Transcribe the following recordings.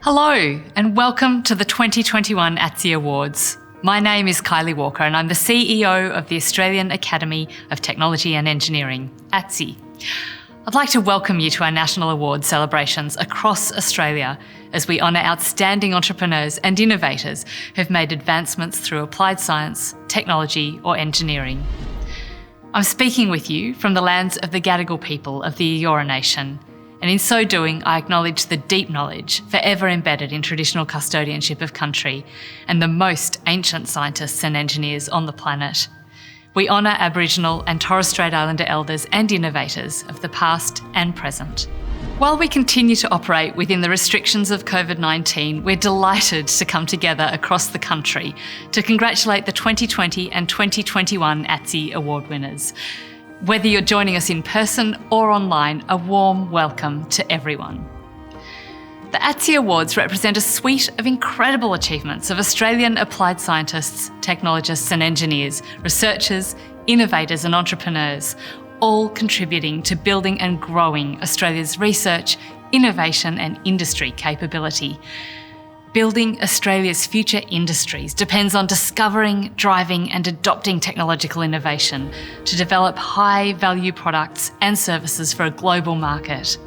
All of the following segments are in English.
Hello and welcome to the 2021 ATSE Awards. My name is Kylie Walker and I'm the CEO of the Australian Academy of Technology and Engineering, ATSE. I'd like to welcome you to our national awards celebrations across Australia as we honour outstanding entrepreneurs and innovators who've made advancements through applied science, technology or engineering. I'm speaking with you from the lands of the Gadigal people of the Eora Nation, and in so doing I acknowledge the deep knowledge forever embedded in traditional custodianship of country and the most ancient scientists and engineers on the planet. We honour Aboriginal and Torres Strait Islander elders and innovators of the past and present. While we continue to operate within the restrictions of COVID-19, we're delighted to come together across the country to congratulate the 2020 and 2021 ATSE Award winners. Whether you're joining us in person or online, a warm welcome to everyone. The ATSE Awards represent a suite of incredible achievements of Australian applied scientists, technologists and engineers, researchers, innovators and entrepreneurs, all contributing to building and growing Australia's research, innovation and industry capability. Building Australia's future industries depends on discovering, driving and adopting technological innovation to develop high-value products and services for a global market.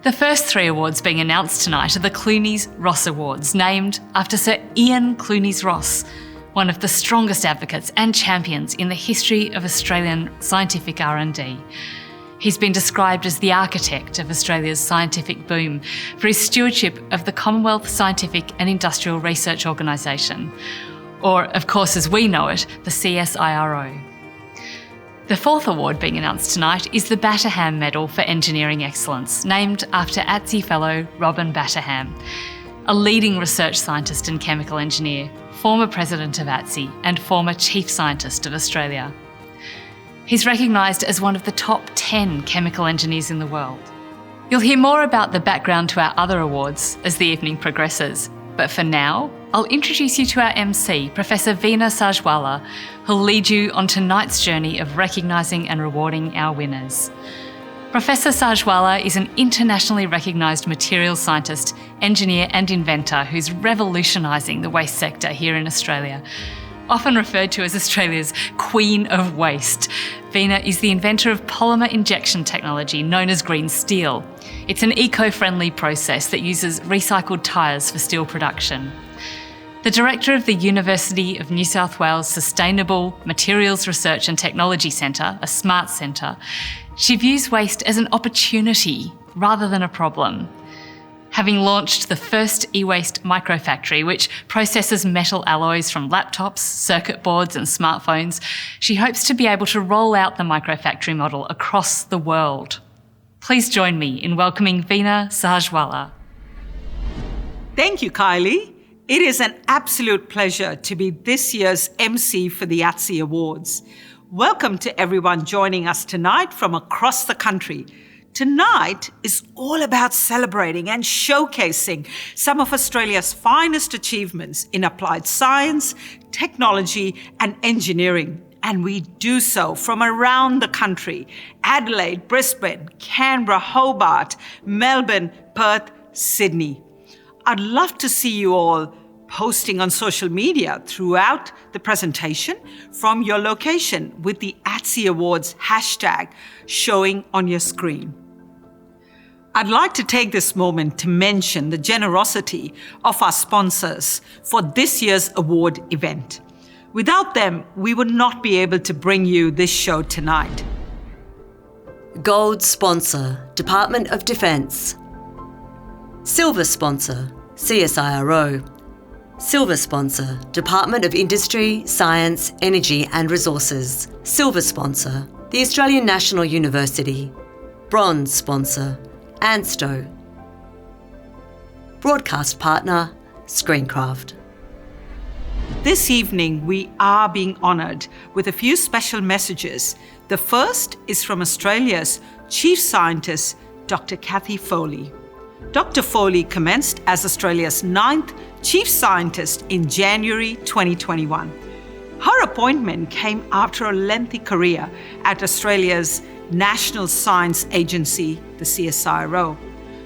The first three awards being announced tonight are the Clunies-Ross Awards, named after Sir Ian Clunies-Ross, one of the strongest advocates and champions in the history of Australian scientific R&D. He's been described as the architect of Australia's scientific boom for his stewardship of the Commonwealth Scientific and Industrial Research Organisation, or, of course, as we know it, the CSIRO. The fourth award being announced tonight is the Batterham Medal for Engineering Excellence, named after ATSE fellow Robin Batterham, a leading research scientist and chemical engineer, former president of ATSE and former chief scientist of Australia. He's recognised as one of the top 10 chemical engineers in the world. You'll hear more about the background to our other awards as the evening progresses, but for now, I'll introduce you to our MC, Professor Veena Sajwala, who'll lead you on tonight's journey of recognising and rewarding our winners. Professor Sajwala is an internationally recognised materials scientist, engineer and inventor who's revolutionising the waste sector here in Australia. Often referred to as Australia's Queen of Waste, Veena is the inventor of polymer injection technology known as green steel. It's an eco-friendly process that uses recycled tyres for steel production. The director of the University of New South Wales Sustainable Materials Research and Technology Centre, a SMART centre, she views waste as an opportunity rather than a problem. Having launched the first e-waste microfactory, which processes metal alloys from laptops, circuit boards and smartphones, she hopes to be able to roll out the microfactory model across the world. Please join me in welcoming Veena Sajwala. Thank you, Kylie. It is an absolute pleasure to be this year's MC for the ATSE Awards. Welcome to everyone joining us tonight from across the country. Tonight is all about celebrating and showcasing some of Australia's finest achievements in applied science, technology and engineering. And we do so from around the country: Adelaide, Brisbane, Canberra, Hobart, Melbourne, Perth, Sydney. I'd love to see you all posting on social media throughout the presentation from your location with the ATSE Awards hashtag showing on your screen. I'd like to take this moment to mention the generosity of our sponsors for this year's award event. Without them, we would not be able to bring you this show tonight. Gold sponsor, Department of Defence. Silver sponsor, CSIRO. Silver sponsor, Department of Industry, Science, Energy and Resources. Silver sponsor, the Australian National University. Bronze sponsor, ANSTO. Broadcast partner, Screencraft. This evening, we are being honoured with a few special messages. The first is from Australia's Chief Scientist, Dr. Cathy Foley. Dr. Foley commenced as Australia's 9th Chief Scientist in January 2021. Her appointment came after a lengthy career at Australia's National Science Agency, the CSIRO.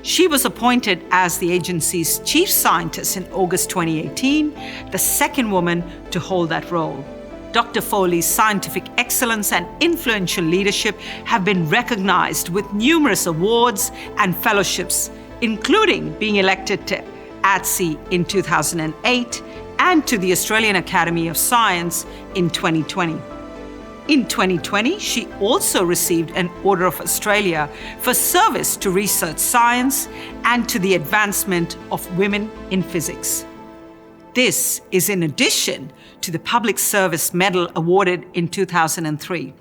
She was appointed as the agency's chief scientist in August 2018, the second woman to hold that role. Dr. Foley's scientific excellence and influential leadership have been recognized with numerous awards and fellowships, including being elected to ATSE in 2008 and to the Australian Academy of Science in 2020. In 2020, she also received an Order of Australia for service to research science and to the advancement of women in physics. This is in addition to the Public Service Medal awarded in 2003.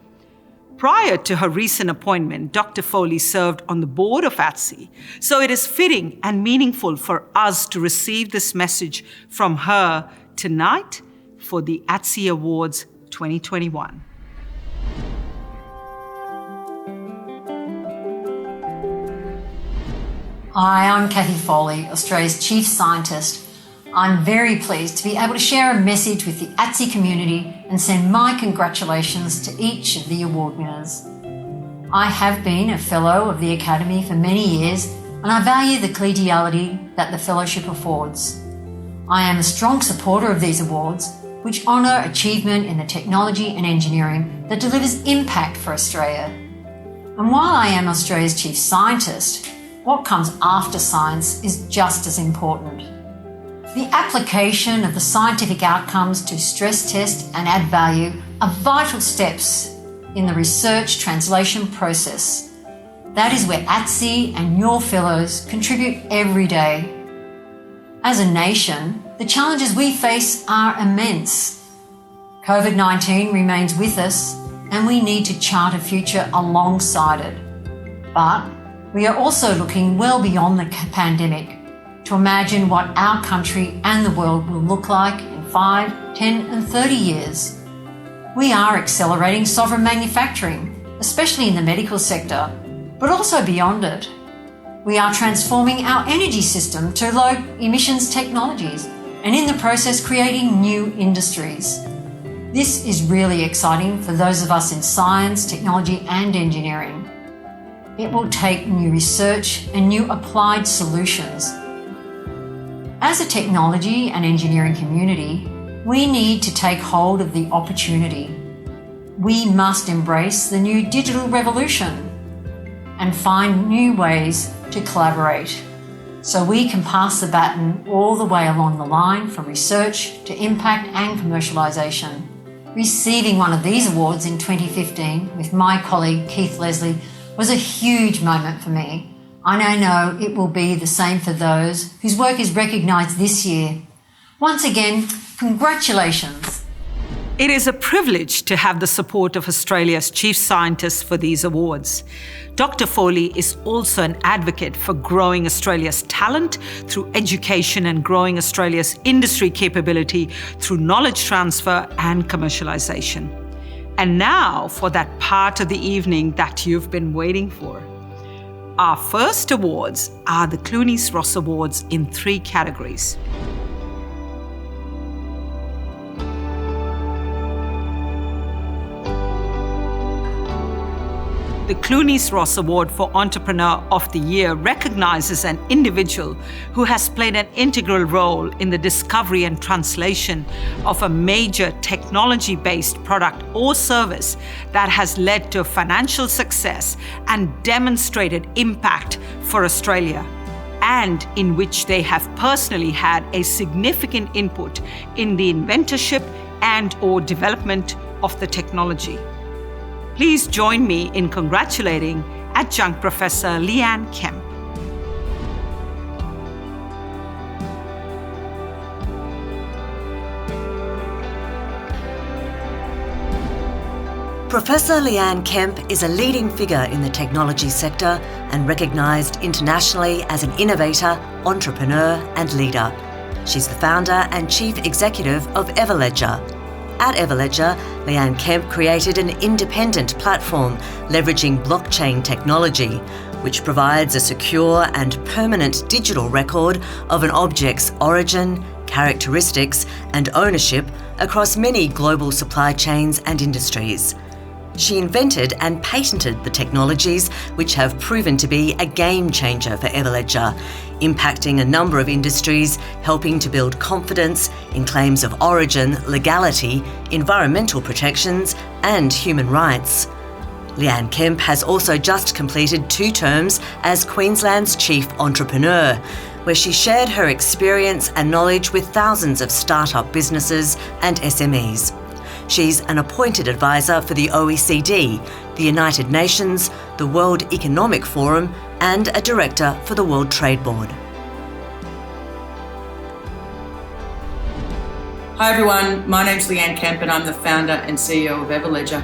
Prior to her recent appointment, Dr. Foley served on the board of ATSE, so it is fitting and meaningful for us to receive this message from her tonight for the ATSE Awards 2021. Hi, I'm Cathy Foley, Australia's Chief Scientist. I'm very pleased to be able to share a message with the ATSE community and send my congratulations to each of the award winners. I have been a Fellow of the Academy for many years, and I value the collegiality that the fellowship affords. I am a strong supporter of these awards, which honour achievement in the technology and engineering that delivers impact for Australia. And while I am Australia's Chief Scientist, what comes after science is just as important. The application of the scientific outcomes to stress test and add value are vital steps in the research translation process. That is where ATSE and your fellows contribute every day. As a nation, the challenges we face are immense. COVID-19 remains with us, and we need to chart a future alongside it. But we are also looking well beyond the pandemic to imagine what our country and the world will look like in 5, 10 and 30 years. We are accelerating sovereign manufacturing, especially in the medical sector, but also beyond it. We are transforming our energy system to low emissions technologies and in the process creating new industries. This is really exciting for those of us in science, technology and engineering. It will take new research and new applied solutions. As a technology and engineering community, we need to take hold of the opportunity. We must embrace the new digital revolution and find new ways to collaborate so we can pass the baton all the way along the line from research to impact and commercialisation. Receiving one of these awards in 2015 with my colleague Keith Leslie was a huge moment for me. And I know it will be the same for those whose work is recognised this year. Once again, congratulations. It is a privilege to have the support of Australia's chief scientists for these awards. Dr. Foley is also an advocate for growing Australia's talent through education and growing Australia's industry capability through knowledge transfer and commercialisation. And now for that part of the evening that you've been waiting for. Our first awards are the Clunies-Ross Awards in 3 categories. The Clunies-Ross Award for Entrepreneur of the Year recognizes an individual who has played an integral role in the discovery and translation of a major technology-based product or service that has led to financial success and demonstrated impact for Australia, and in which they have personally had a significant input in the inventorship and/or development of the technology. Please join me in congratulating Adjunct Professor Leanne Kemp. Professor Leanne Kemp is a leading figure in the technology sector and recognised internationally as an innovator, entrepreneur and leader. She's the founder and chief executive of Everledger. At Everledger, Leanne Kemp created an independent platform leveraging blockchain technology, which provides a secure and permanent digital record of an object's origin, characteristics and ownership across many global supply chains and industries. She invented and patented the technologies which have proven to be a game changer for Everledger, impacting a number of industries, helping to build confidence in claims of origin, legality, environmental protections and human rights. Leanne Kemp has also just completed 2 terms as Queensland's Chief Entrepreneur, where she shared her experience and knowledge with thousands of startup businesses and SMEs. She's an appointed advisor for the OECD, the United Nations, the World Economic Forum, and a director for the World Trade Board. Hi everyone, my name's Leanne Kemp and I'm the founder and CEO of Everledger.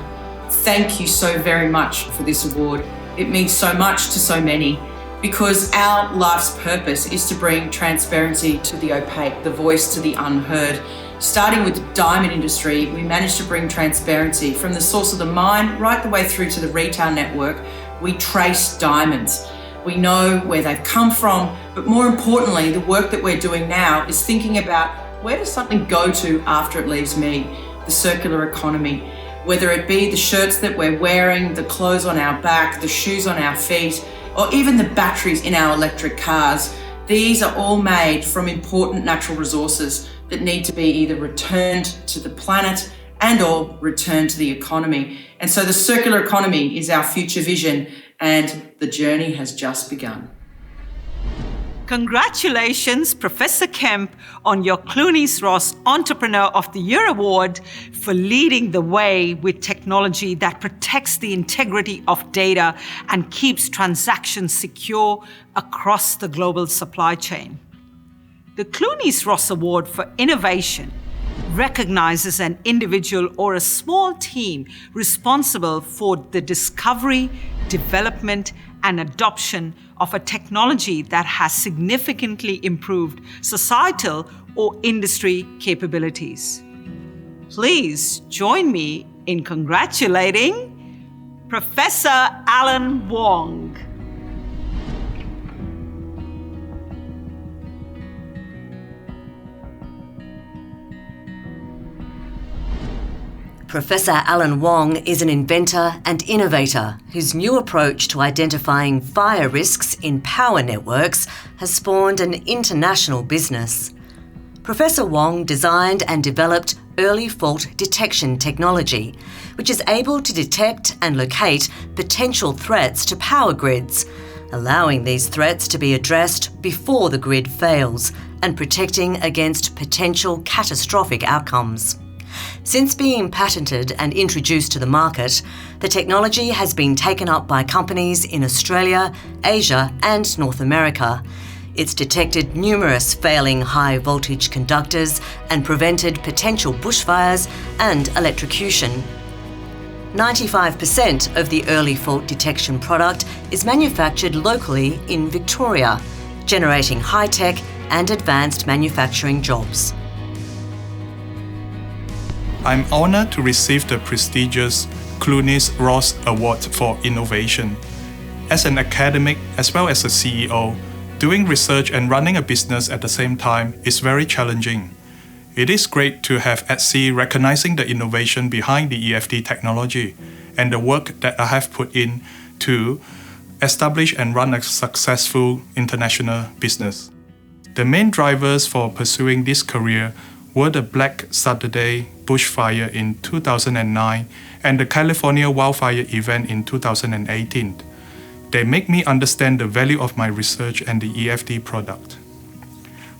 Thank you so very much for this award. It means so much to so many because our life's purpose is to bring transparency to the opaque, the voice to the unheard. Starting with the diamond industry, we managed to bring transparency from the source of the mine right the way through to the retail network. We trace diamonds. We know where they've come from, but more importantly, the work that we're doing now is thinking about where does something go to after it leaves me? The circular economy. Whether it be the shirts that we're wearing, the clothes on our back, the shoes on our feet, or even the batteries in our electric cars, these are all made from important natural resources that need to be either returned to the planet and or returned to the economy. And so the circular economy is our future vision and the journey has just begun. Congratulations, Professor Kemp, on your Clooney's Ross Entrepreneur of the Year Award for leading the way with technology that protects the integrity of data and keeps transactions secure across the global supply chain. The Clooney's Ross Award for Innovation recognizes an individual or a small team responsible for the discovery, development, and adoption of a technology that has significantly improved societal or industry capabilities. Please join me in congratulating Professor Alan Wong. Professor Alan Wong is an inventor and innovator whose new approach to identifying fire risks in power networks has spawned an international business. Professor Wong designed and developed early fault detection technology, which is able to detect and locate potential threats to power grids, allowing these threats to be addressed before the grid fails and protecting against potential catastrophic outcomes. Since being patented and introduced to the market, the technology has been taken up by companies in Australia, Asia and North America. It's detected numerous failing high voltage conductors and prevented potential bushfires and electrocution. 95% of the early fault detection product is manufactured locally in Victoria, generating high-tech and advanced manufacturing jobs. I'm honoured to receive the prestigious Clooney's Ross Award for Innovation. As an academic as well as a CEO, doing research and running a business at the same time is very challenging. It is great to have ATSE recognizing the innovation behind the EFD technology and the work that I have put in to establish and run a successful international business. The main drivers for pursuing this career were the Black Saturday bushfire in 2009 and the California wildfire event in 2018. They make me understand the value of my research and the EFD product.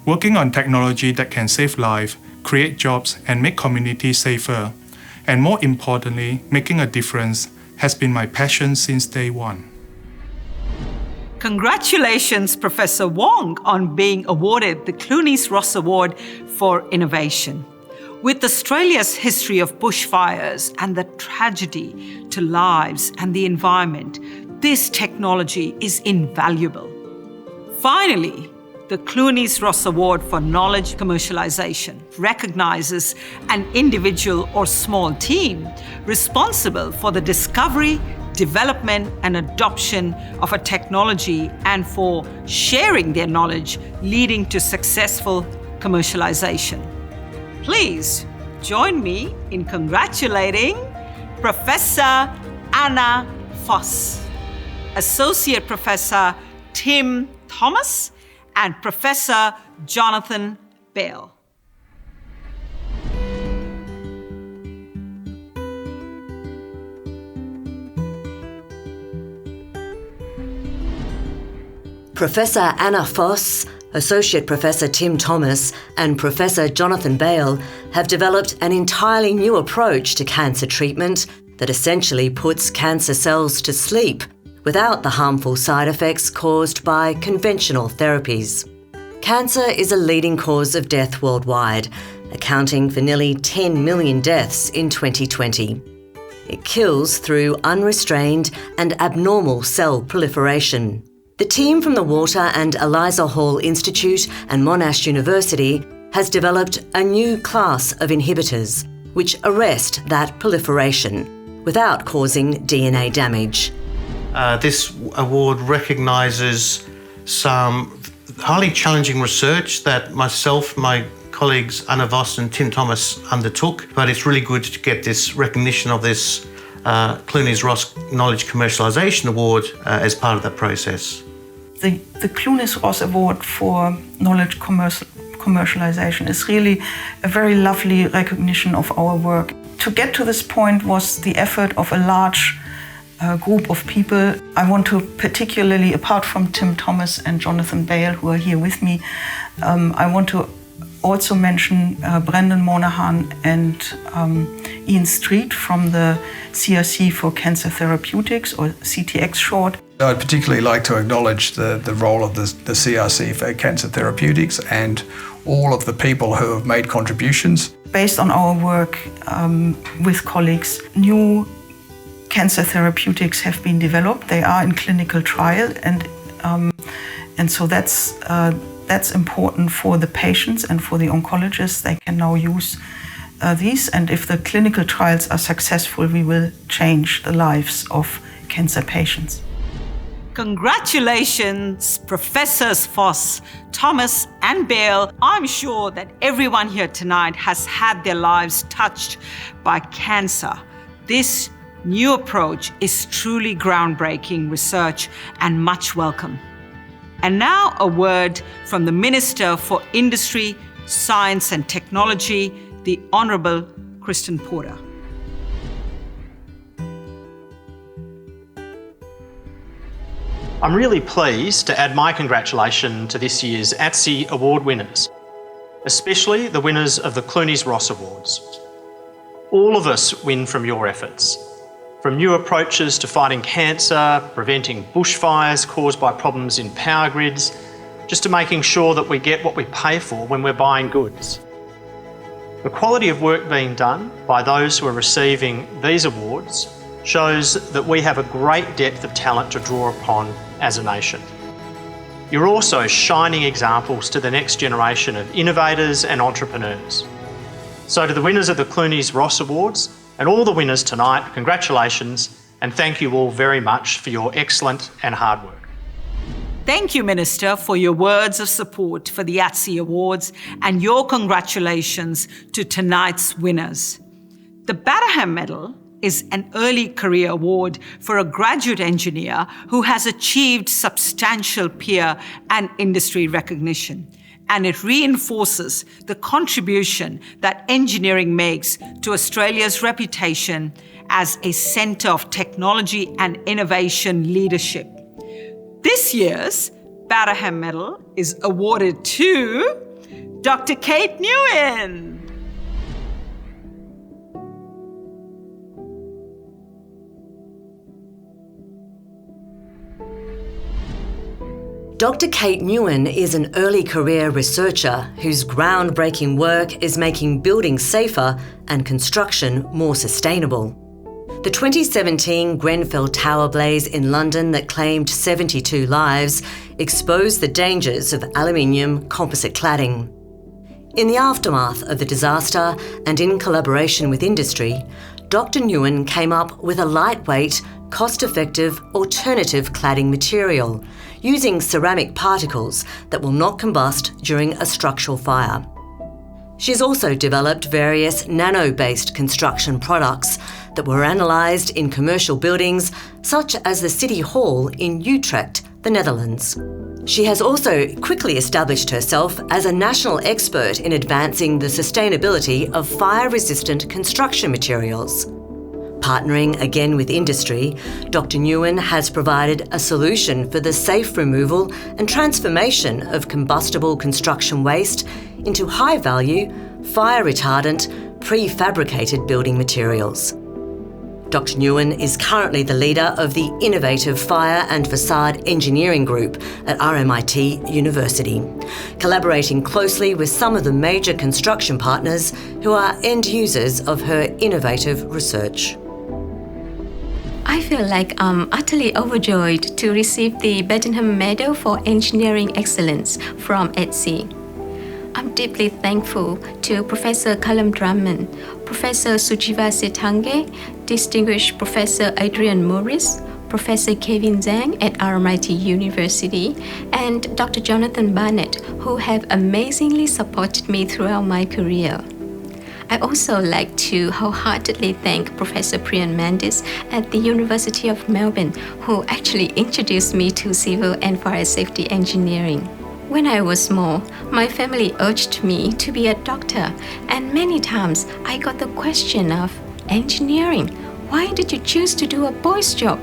Working on technology that can save lives, create jobs, and make communities safer, and more importantly, making a difference, has been my passion since day one. Congratulations, Professor Wong, on being awarded the Clooney's Ross Award for Innovation. With Australia's history of bushfires and the tragedy to lives and the environment, this technology is invaluable. Finally, the Clooney's Ross Award for Knowledge Commercialization recognizes an individual or small team responsible for the discovery, development, and adoption of a technology and for sharing their knowledge, leading to successful commercialization. Please join me in congratulating Professor Anna Voss, Associate Professor Tim Thomas, and Professor Jonathan Bale. Professor Anna Voss, Associate Professor Tim Thomas, and Professor Jonathan Bale have developed an entirely new approach to cancer treatment that essentially puts cancer cells to sleep without the harmful side effects caused by conventional therapies. Cancer is a leading cause of death worldwide, accounting for nearly 10 million deaths in 2020. It kills through unrestrained and abnormal cell proliferation. The team from the Walter and Eliza Hall Institute and Monash University has developed a new class of inhibitors which arrest that proliferation without causing DNA damage. This award recognises some highly challenging research that myself, my colleagues Anna Voss and Tim Thomas undertook, but it's really good to get this recognition of this Clunies-Ross Knowledge Commercialisation Award as part of that process. The Clunies-Ross Award for Knowledge Commercialisation is really a very lovely recognition of our work. To get to this point was the effort of a large group of people. I want to particularly, apart from Tim Thomas and Jonathan Bale, who are here with me, I want to also mention Brendan Monahan and Ian Street from the CRC for Cancer Therapeutics, or CTX short. I'd particularly like to acknowledge the role of the CRC for Cancer Therapeutics and all of the people who have made contributions. Based on our work with colleagues, new cancer therapeutics have been developed. They are in clinical trial, and so that's important for the patients and for the oncologists. They can now use these, and if the clinical trials are successful, we will change the lives of cancer patients. Congratulations, Professors Voss, Thomas, and Bale. I'm sure that everyone here tonight has had their lives touched by cancer. This new approach is truly groundbreaking research and much welcome. And now a word from the Minister for Industry, Science and Technology, the Honourable Kristen Porter. I'm really pleased to add my congratulations to this year's ATSE Award winners, especially the winners of the Clunies-Ross Awards. All of us win from your efforts, from new approaches to fighting cancer, preventing bushfires caused by problems in power grids, just to making sure that we get what we pay for when we're buying goods. The quality of work being done by those who are receiving these awards shows that we have a great depth of talent to draw upon as a nation. You're also shining examples to the next generation of innovators and entrepreneurs. So to the winners of the Clunies-Ross Awards and all the winners tonight, congratulations, and thank you all very much for your excellent and hard work. Thank you, Minister, for your words of support for the ATSE Awards and your congratulations to tonight's winners. The Batterham Medal is an early career award for a graduate engineer who has achieved substantial peer and industry recognition. And it reinforces the contribution that engineering makes to Australia's reputation as a centre of technology and innovation leadership. This year's Batterham Medal is awarded to Dr. Kate Nguyen. Dr. Kate Nguyen is an early career researcher whose groundbreaking work is making buildings safer and construction more sustainable. The 2017 Grenfell Tower blaze in London that claimed 72 lives exposed the dangers of aluminium composite cladding. In the aftermath of the disaster and in collaboration with industry, Dr. Nguyen came up with a lightweight, cost-effective alternative cladding material using ceramic particles that will not combust during a structural fire. She's also developed various nano-based construction products that were analysed in commercial buildings such as the City Hall in Utrecht, the Netherlands. She has also quickly established herself as a national expert in advancing the sustainability of fire-resistant construction materials. Partnering again with industry, Dr. Nguyen has provided a solution for the safe removal and transformation of combustible construction waste into high-value, fire-retardant, prefabricated building materials. Dr. Nguyen is currently the leader of the Innovative Fire and Facade Engineering Group at RMIT University, collaborating closely with some of the major construction partners who are end users of her innovative research. I feel like I'm utterly overjoyed to receive the Bedenham Medal for Engineering Excellence from ATSE. I'm deeply thankful to Professor Callum Drummond, Professor Sujiva Setange, Distinguished Professor Adrian Morris, Professor Kevin Zhang at RMIT University, and Dr. Jonathan Barnett, who have amazingly supported me throughout my career. I also like to wholeheartedly thank Professor Priyan Mandis at the University of Melbourne, who actually introduced me to civil and fire safety engineering. When I was small, my family urged me to be a doctor, and many times I got the question of, engineering, why did you choose to do a boy's job?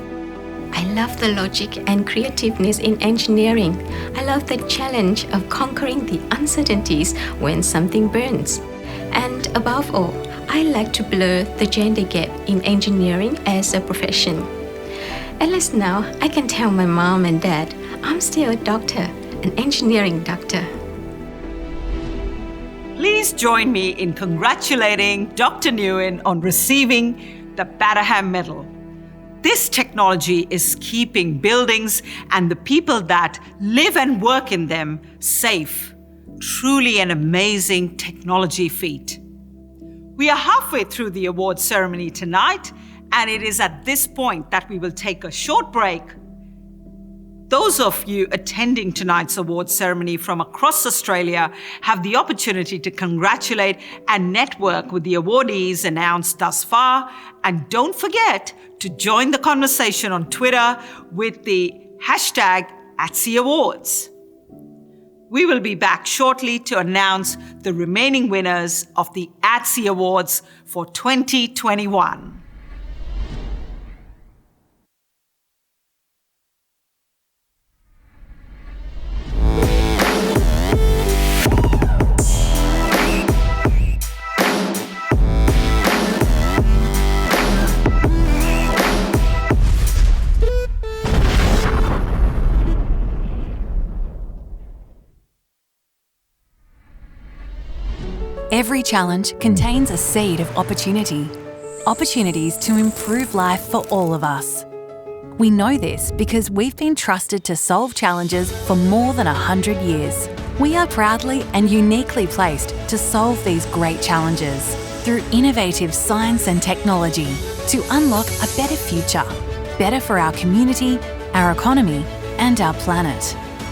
I love the logic and creativeness in engineering. I love the challenge of conquering the uncertainties when something burns. And above all, I like to blur the gender gap in engineering as a profession. At least now, I can tell my mom and dad I'm still a doctor, an engineering doctor. Please join me in congratulating Dr. Nguyen on receiving the Bedenham Medal. This technology is keeping buildings and the people that live and work in them safe. Truly an amazing technology feat. We are halfway through the award ceremony tonight, and it is at this point that we will take a short break. Those of you attending tonight's award ceremony from across Australia have the opportunity to congratulate and network with the awardees announced thus far, and don't forget to join the conversation on Twitter with the hashtag ATSE Awards. We will be back shortly to announce the remaining winners of the ATSE Awards for 2021. Every challenge contains a seed of opportunity. Opportunities to improve life for all of us. We know this because we've been trusted to solve challenges for more than 100 years. We are proudly and uniquely placed to solve these great challenges through innovative science and technology to unlock a better future, better for our community, our economy, and our planet.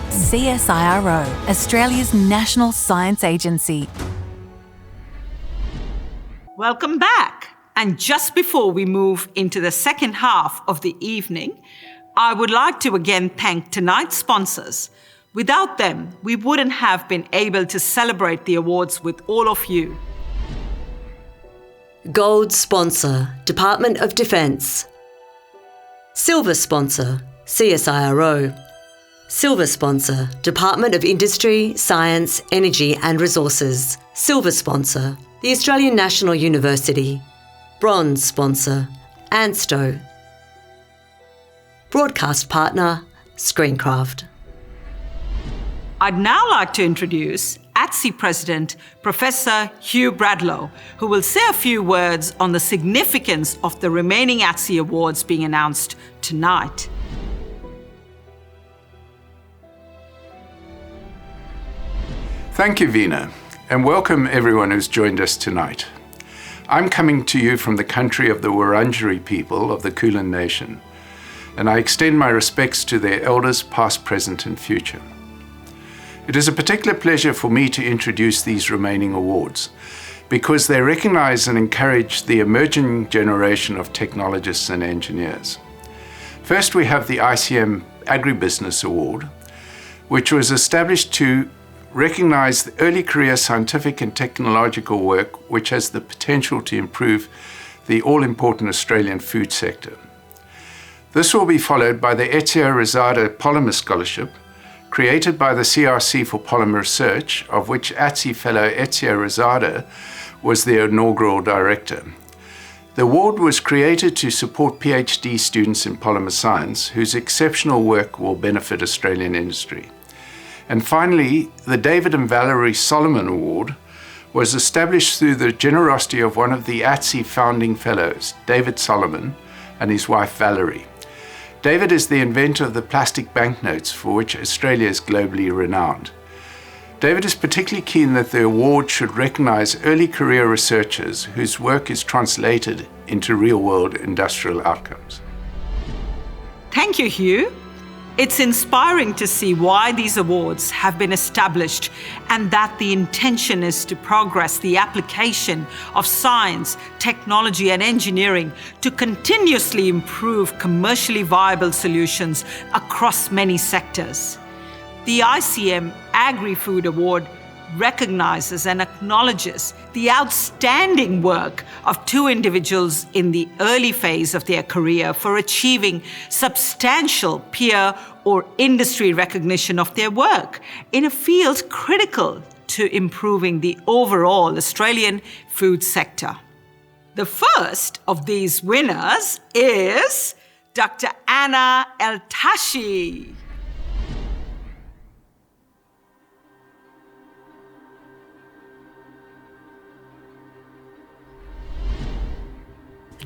CSIRO, Australia's national science agency. Welcome back. And just before we move into the second half of the evening, I would like to again thank tonight's sponsors. Without them, we wouldn't have been able to celebrate the awards with all of you. Gold sponsor, Department of Defence. Silver sponsor, CSIRO. Silver sponsor, Department of Industry, Science, Energy and Resources. Silver sponsor, the Australian National University. Bronze sponsor, ANSTO. Broadcast partner, Screencraft. I'd now like to introduce ATSE President, Professor Hugh Bradlow, who will say a few words on the significance of the remaining ATSE Awards being announced tonight. Thank you, Veena, and welcome everyone who's joined us tonight. I'm coming to you from the country of the Wurundjeri people of the Kulin Nation, and I extend my respects to their elders past, present and future. It is a particular pleasure for me to introduce these remaining awards, because they recognize and encourage the emerging generation of technologists and engineers. First, we have the ICM Agribusiness Award, which was established to recognize the early career scientific and technological work which has the potential to improve the all-important Australian food sector. This will be followed by the ATSE Awards Polymer Scholarship, created by the CRC for Polymer Research, of which ATSE fellow ATSE Awards was the inaugural director. The award was created to support PhD students in polymer science whose exceptional work will benefit Australian industry. And finally, the David and Valerie Solomon Award was established through the generosity of one of the ATSE founding fellows, David Solomon, and his wife Valerie. David is the inventor of the plastic banknotes, for which Australia is globally renowned. David is particularly keen that the award should recognize early career researchers whose work is translated into real-world industrial outcomes. Thank you, Hugh. It's inspiring to see why these awards have been established and that the intention is to progress the application of science, technology and engineering to continuously improve commercially viable solutions across many sectors. The ICM Agri-Food Award recognizes and acknowledges the outstanding work of two individuals in the early phase of their career for achieving substantial peer or industry recognition of their work in a field critical to improving the overall Australian food sector. The first of these winners is Dr. Anna El-Tashi.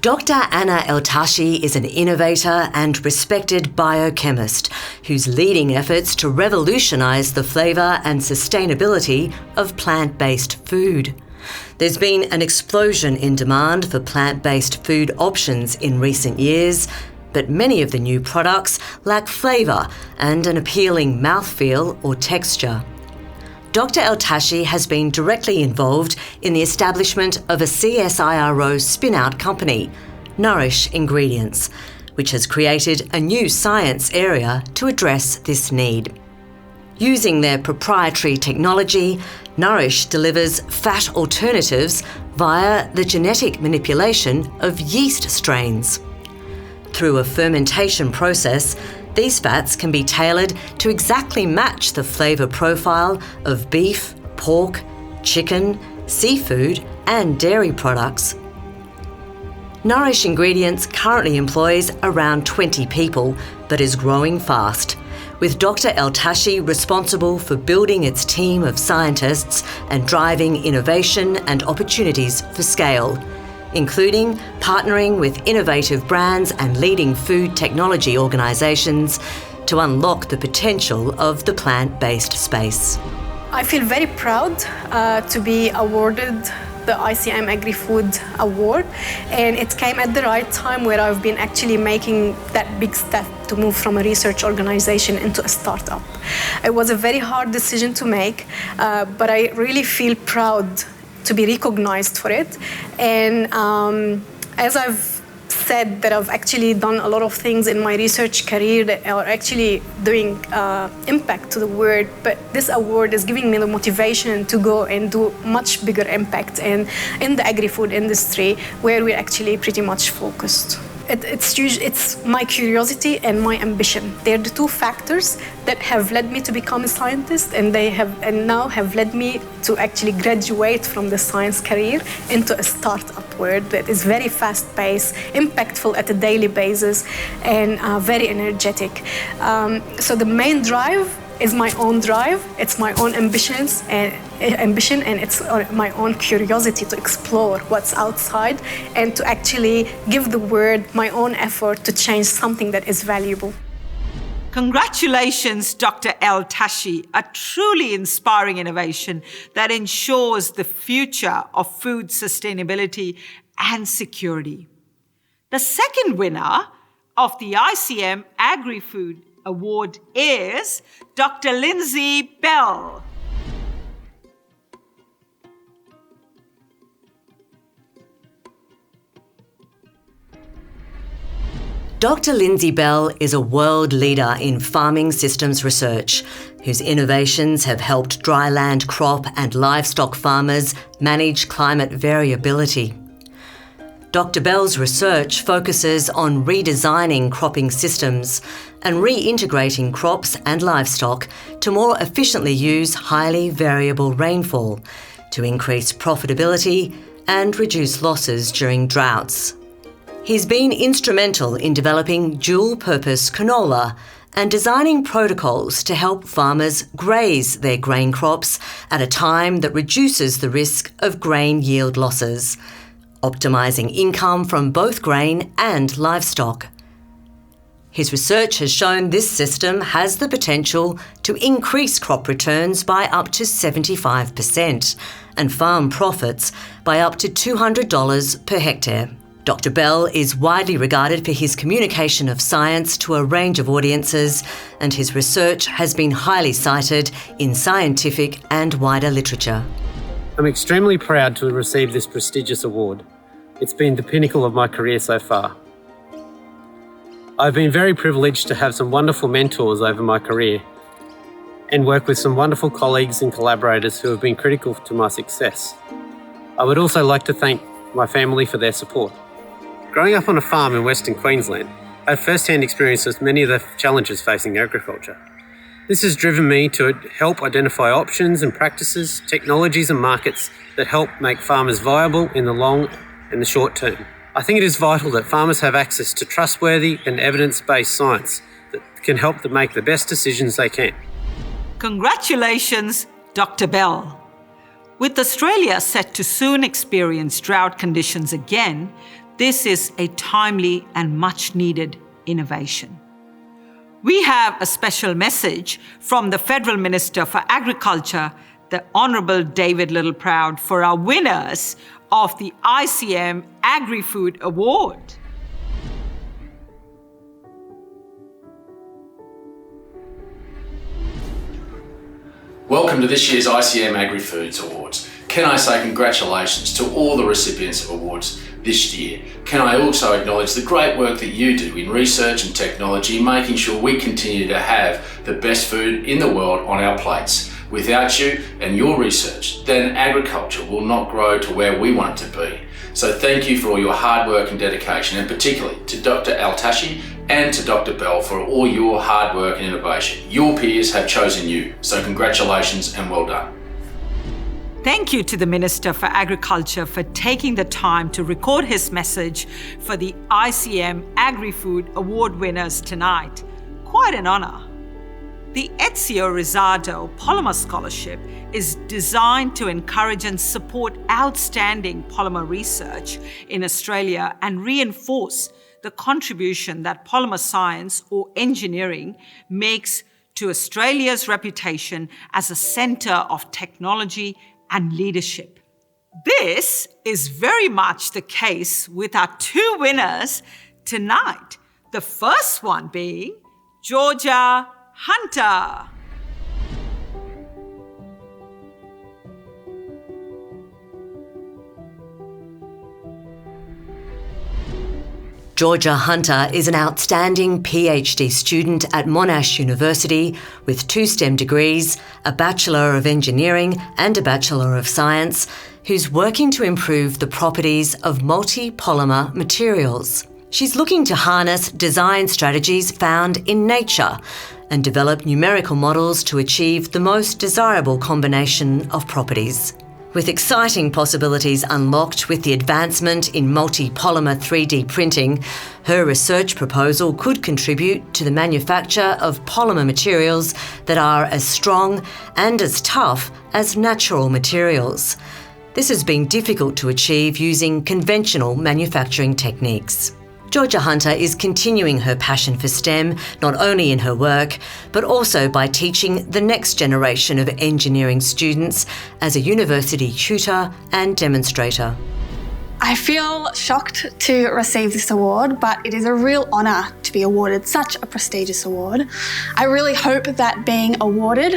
Dr. Anna El-Tashi is an innovator and respected biochemist who's leading efforts to revolutionise the flavour and sustainability of plant-based food. There's been an explosion in demand for plant-based food options in recent years, but many of the new products lack flavour and an appealing mouthfeel or texture. Dr. El-Tashi has been directly involved in the establishment of a CSIRO spin-out company, Nourish Ingredients, which has created a new science area to address this need. Using their proprietary technology, Nourish delivers fat alternatives via the genetic manipulation of yeast strains. Through a fermentation process, these fats can be tailored to exactly match the flavour profile of beef, pork, chicken, seafood and dairy products. Nourish Ingredients currently employs around 20 people, but is growing fast, with Dr. El-Tashi responsible for building its team of scientists and driving innovation and opportunities for scale, including partnering with innovative brands and leading food technology organisations to unlock the potential of the plant-based space. I feel very proud to be awarded the ICM Agri-Food Award, and it came at the right time where I've been actually making that big step to move from a research organisation into a startup. It was a very hard decision to make, but I really feel proud to be recognized for it. And as I've said that I've actually done a lot of things in my research career that are actually doing impact to the world, but this award is giving me the motivation to go and do much bigger impact in the agri-food industry, where we're actually pretty much focused. It's my curiosity and my ambition. They're the two factors that have led me to become a scientist, and now have led me to actually graduate from the science career into a startup world that is very fast-paced, impactful at a daily basis, and very energetic. So the main drive is my own drive. It's my own ambition, and it's my own curiosity to explore what's outside and to actually give the world my own effort to change something that is valuable. Congratulations, Dr. El-Tashi, a truly inspiring innovation that ensures the future of food sustainability and security. The second winner of the ICM Agri-Food Award is Dr. Lindsay Bell. Dr. Lindsay Bell is a world leader in farming systems research, whose innovations have helped dryland crop and livestock farmers manage climate variability. Dr. Bell's research focuses on redesigning cropping systems and reintegrating crops and livestock to more efficiently use highly variable rainfall, to increase profitability and reduce losses during droughts. He's been instrumental in developing dual-purpose canola and designing protocols to help farmers graze their grain crops at a time that reduces the risk of grain yield losses, optimising income from both grain and livestock. His research has shown this system has the potential to increase crop returns by up to 75% and farm profits by up to $200 per hectare. Dr. Bell is widely regarded for his communication of science to a range of audiences, and his research has been highly cited in scientific and wider literature. I'm extremely proud to have received this prestigious award. It's been the pinnacle of my career so far. I've been very privileged to have some wonderful mentors over my career and work with some wonderful colleagues and collaborators who have been critical to my success. I would also like to thank my family for their support. Growing up on a farm in Western Queensland, I have first-hand experience with many of the challenges facing agriculture. This has driven me to help identify options and practices, technologies and markets that help make farmers viable in the long and the short term. I think it is vital that farmers have access to trustworthy and evidence-based science that can help them make the best decisions they can. Congratulations, Dr. Bell. With Australia set to soon experience drought conditions again, this is a timely and much-needed innovation. We have a special message from the Federal Minister for Agriculture, the Honourable David Littleproud, for our winners of the ICM Agri-Food Award. Welcome to this year's ICM Agri-Foods Awards. Can I say congratulations to all the recipients of awards this year? Can I also acknowledge the great work that you do in research and technology, making sure we continue to have the best food in the world on our plates. Without you and your research, then agriculture will not grow to where we want it to be. So thank you for all your hard work and dedication, and particularly to Dr. Al-Tashi and to Dr. Bell for all your hard work and innovation. Your peers have chosen you, so congratulations and well done. Thank you to the Minister for Agriculture for taking the time to record his message for the ICM Agri-Food Award winners tonight. Quite an honour. The Ezio Rosado Polymer Scholarship is designed to encourage and support outstanding polymer research in Australia and reinforce the contribution that polymer science or engineering makes to Australia's reputation as a centre of technology and leadership. This is very much the case with our two winners tonight. The first one being Georgia Hunter. Georgia Hunter is an outstanding PhD student at Monash University with 2 STEM degrees, a Bachelor of Engineering and a Bachelor of Science, who's working to improve the properties of multi-polymer materials. She's looking to harness design strategies found in nature and develop numerical models to achieve the most desirable combination of properties. With exciting possibilities unlocked with the advancement in multi-polymer 3D printing, her research proposal could contribute to the manufacture of polymer materials that are as strong and as tough as natural materials. This has been difficult to achieve using conventional manufacturing techniques. Georgia Hunter is continuing her passion for STEM, not only in her work, but also by teaching the next generation of engineering students as a university tutor and demonstrator. I I feel shocked to receive this award, but it is a real honour to be awarded such a prestigious award. I really hope that being awarded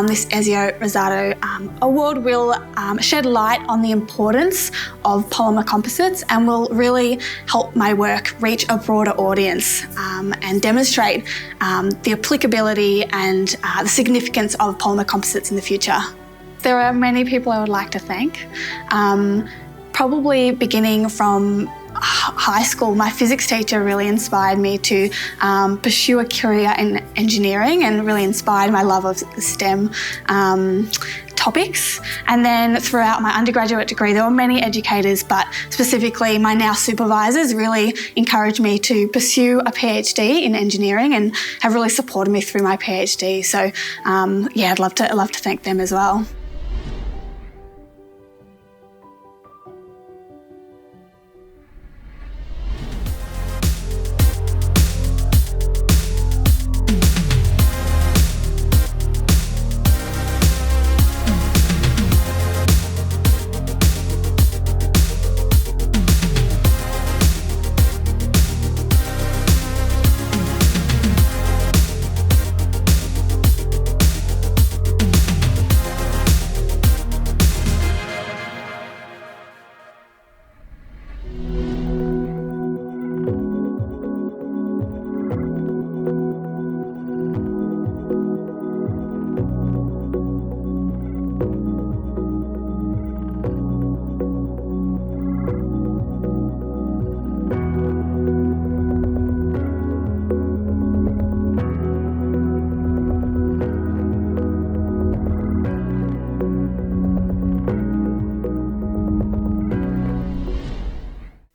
this Ezio Rosado award will shed light on the importance of polymer composites and will really help my work reach a broader audience and demonstrate the applicability and the significance of polymer composites in the future. There are many people I would like to thank. Probably beginning from high school, my physics teacher really inspired me to pursue a career in engineering and really inspired my love of STEM topics. And then throughout my undergraduate degree, there were many educators, but specifically my now supervisors really encouraged me to pursue a PhD in engineering and have really supported me through my PhD. So yeah, I'd love to thank them as well.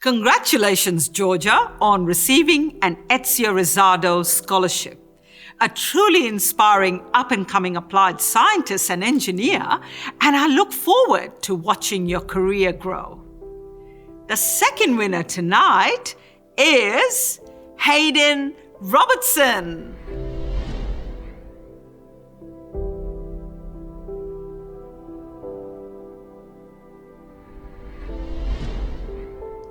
Congratulations, Georgia, on receiving an ATSE Rosado scholarship. A truly inspiring up-and-coming applied scientist and engineer, and I look forward to watching your career grow. The second winner tonight is Hayden Robertson.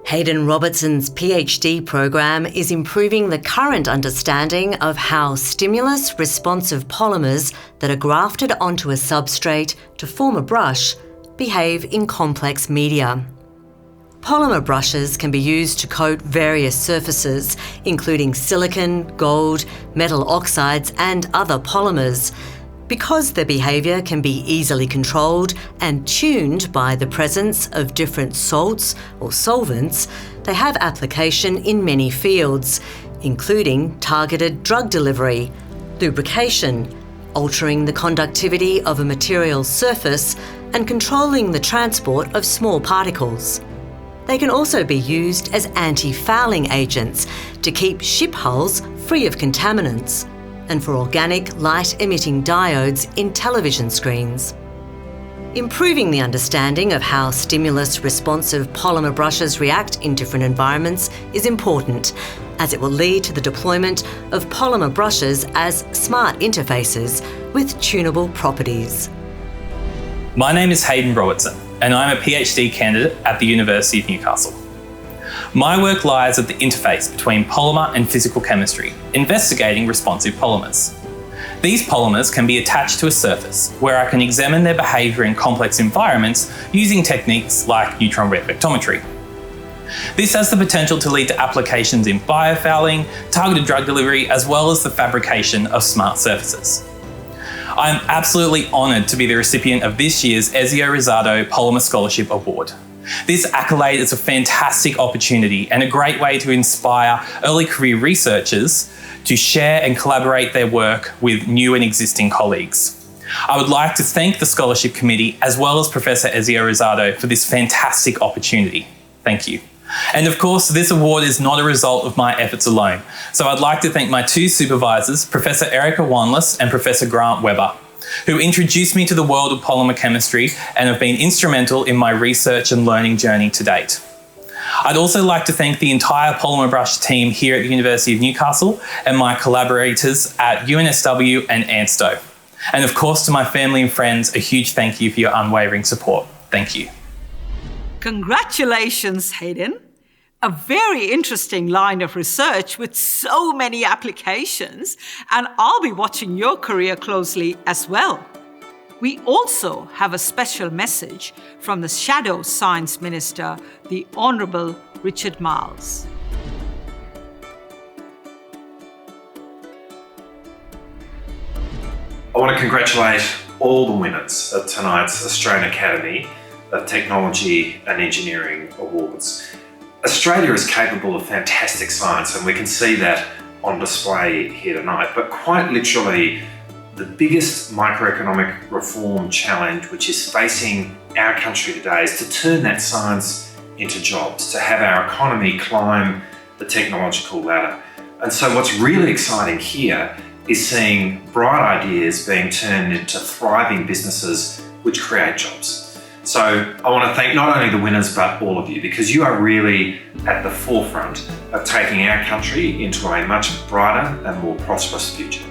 Hayden Robertson's PhD program is improving the current understanding of how stimulus-responsive polymers that are grafted onto a substrate to form a brush behave in complex media. Polymer brushes can be used to coat various surfaces, including silicon, gold, metal oxides, and other polymers. Because their behaviour can be easily controlled and tuned by the presence of different salts or solvents, they have application in many fields, including targeted drug delivery, lubrication, altering the conductivity of a material's surface, and controlling the transport of small particles. They can also be used as anti-fouling agents to keep ship hulls free of contaminants, and for organic light-emitting diodes in television screens. Improving the understanding of how stimulus-responsive polymer brushes react in different environments is important, as it will lead to the deployment of polymer brushes as smart interfaces with tunable properties. My name is Hayden Robertson, and I'm a PhD candidate at the University of Newcastle. My work lies at the interface between polymer and physical chemistry, investigating responsive polymers. These polymers can be attached to a surface where I can examine their behaviour in complex environments using techniques like neutron red spectrometry. This has the potential to lead to applications in biofouling, targeted drug delivery, as well as the fabrication of smart surfaces. I'm absolutely honoured to be the recipient of this year's Ezio Rosado Polymer Scholarship Award. This accolade is a fantastic opportunity and a great way to inspire early career researchers to share and collaborate their work with new and existing colleagues. I would like to thank the Scholarship Committee as well as Professor Ezio Rosado for this fantastic opportunity. Thank you. And of course, this award is not a result of my efforts alone. So I'd like to thank my two supervisors, Professor Erica Wanless and Professor Grant Webber, who introduced me to the world of polymer chemistry and have been instrumental in my research and learning journey to date. I'd also like to thank the entire Polymer Brush team here at the University of Newcastle and my collaborators at UNSW and ANSTO. And of course, to my family and friends, a huge thank you for your unwavering support. Thank you. Congratulations, Hayden. A very interesting line of research with so many applications, and I'll be watching your career closely as well. We also have a special message from the Shadow Science Minister, the Honourable Richard Marles. I want to congratulate all the winners of tonight's Australian Academy of Technology and Engineering Awards. Australia is capable of fantastic science, and we can see that on display here tonight, but quite literally, the biggest microeconomic reform challenge which is facing our country today is to turn that science into jobs, to have our economy climb the technological ladder. And so what's really exciting here is seeing bright ideas being turned into thriving businesses which create jobs. So I want to thank not only the winners but all of you, because you are really at the forefront of taking our country into a much brighter and more prosperous future.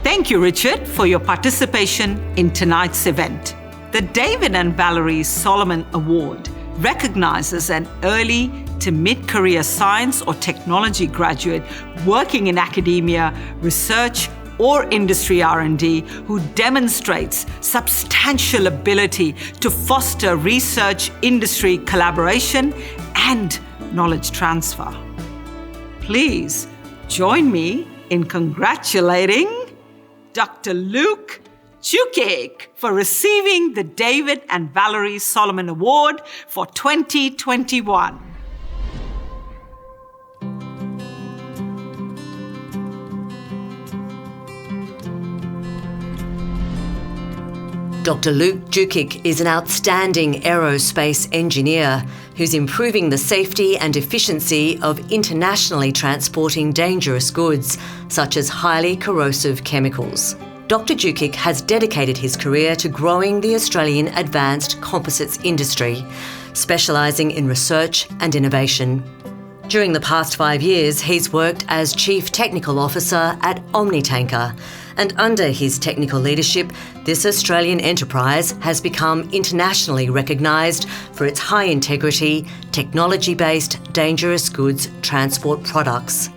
Thank you, Richard, for your participation in tonight's event. The David and Valerie Solomon Award recognizes an early to mid-career science or technology graduate working in academia, research, or industry R&D who demonstrates substantial ability to foster research-industry collaboration and knowledge transfer. Please join me in congratulating Dr. Luke Jukic for receiving the David and Valerie Solomon Award for 2021. Dr. Luke Jukic is an outstanding aerospace engineer who's improving the safety and efficiency of internationally transporting dangerous goods, such as highly corrosive chemicals. Dr. Jukic has dedicated his career to growing the Australian advanced composites industry, specialising in research and innovation. During the past 5 years, he's worked as Chief Technical Officer at Omnitanker, and under his technical leadership, this Australian enterprise has become internationally recognised for its high-integrity, technology-based dangerous goods transport products.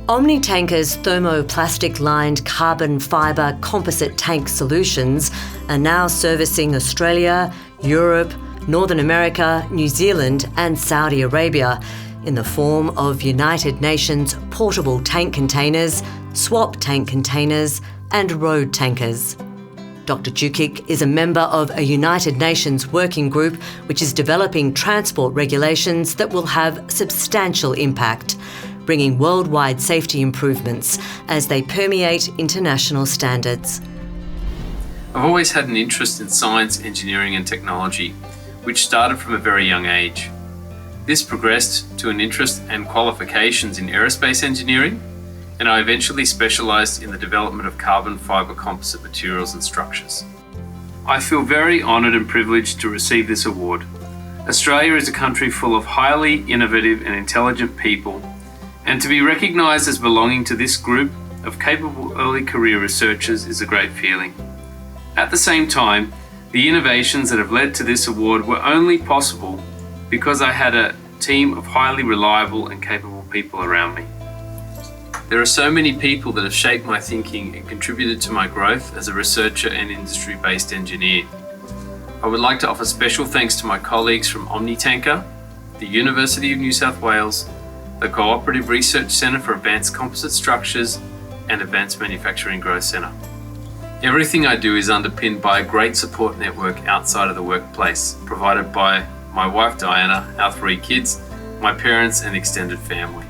Omnitanker's thermoplastic-lined carbon fibre composite tank solutions are now servicing Australia, Europe, Northern America, New Zealand and Saudi Arabia in the form of United Nations portable tank containers, swap tank containers and road tankers. Dr. Jukic is a member of a United Nations working group which is developing transport regulations that will have substantial impact, bringing worldwide safety improvements as they permeate international standards. I've always had an interest in science, engineering and technology, which started from a very young age. This progressed to an interest and qualifications in aerospace engineering, and I eventually specialised in the development of carbon fibre composite materials and structures. I feel very honoured and privileged to receive this award. Australia is a country full of highly innovative and intelligent people, and to be recognised as belonging to this group of capable early career researchers is a great feeling. At the same time, the innovations that have led to this award were only possible because I had a team of highly reliable and capable people around me. There are so many people that have shaped my thinking and contributed to my growth as a researcher and industry-based engineer. I would like to offer special thanks to my colleagues from Omnitanker, the University of New South Wales, the Cooperative Research Centre for Advanced Composite Structures and Advanced Manufacturing Growth Centre. Everything I do is underpinned by a great support network outside of the workplace, provided by my wife Diana, our 3 kids, my parents and extended family.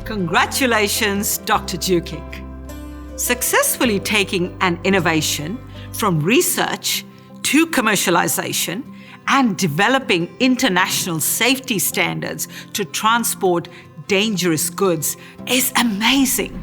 Congratulations, Dr. Jukic. Successfully taking an innovation from research to commercialization and developing international safety standards to transport dangerous goods is amazing.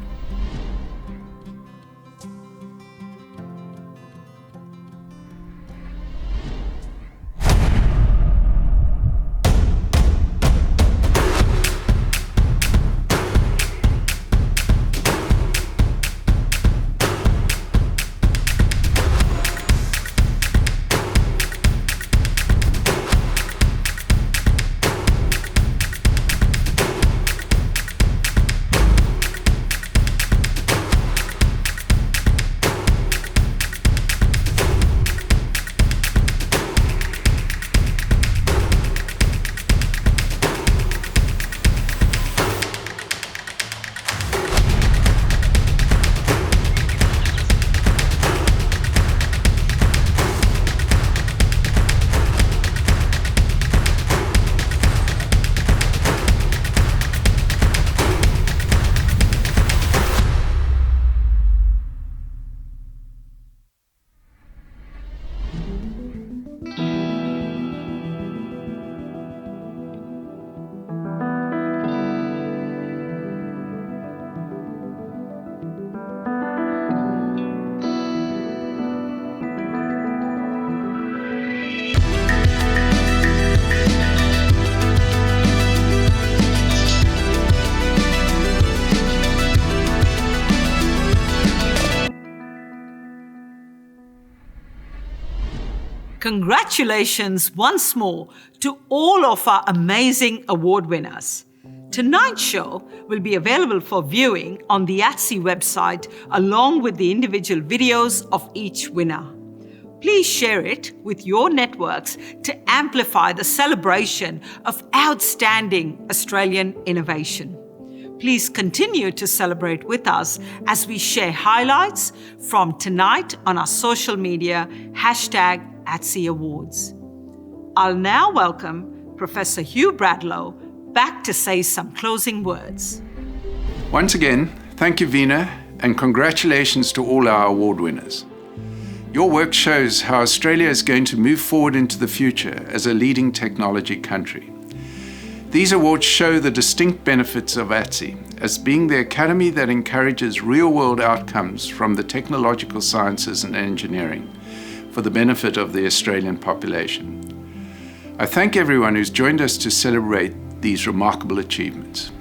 Congratulations once more to all of our amazing award winners. Tonight's show will be available for viewing on the ATSE website along with the individual videos of each winner. Please share it with your networks to amplify the celebration of outstanding Australian innovation. Please continue to celebrate with us as we share highlights from tonight on our social media, #ATSE Awards. I'll now welcome Professor Hugh Bradlow back to say some closing words. Once again, thank you, Veena, and congratulations to all our award winners. Your work shows how Australia is going to move forward into the future as a leading technology country. These awards show the distinct benefits of ATSE as being the academy that encourages real-world outcomes from the technological sciences and engineering for the benefit of the Australian population. I thank everyone who's joined us to celebrate these remarkable achievements.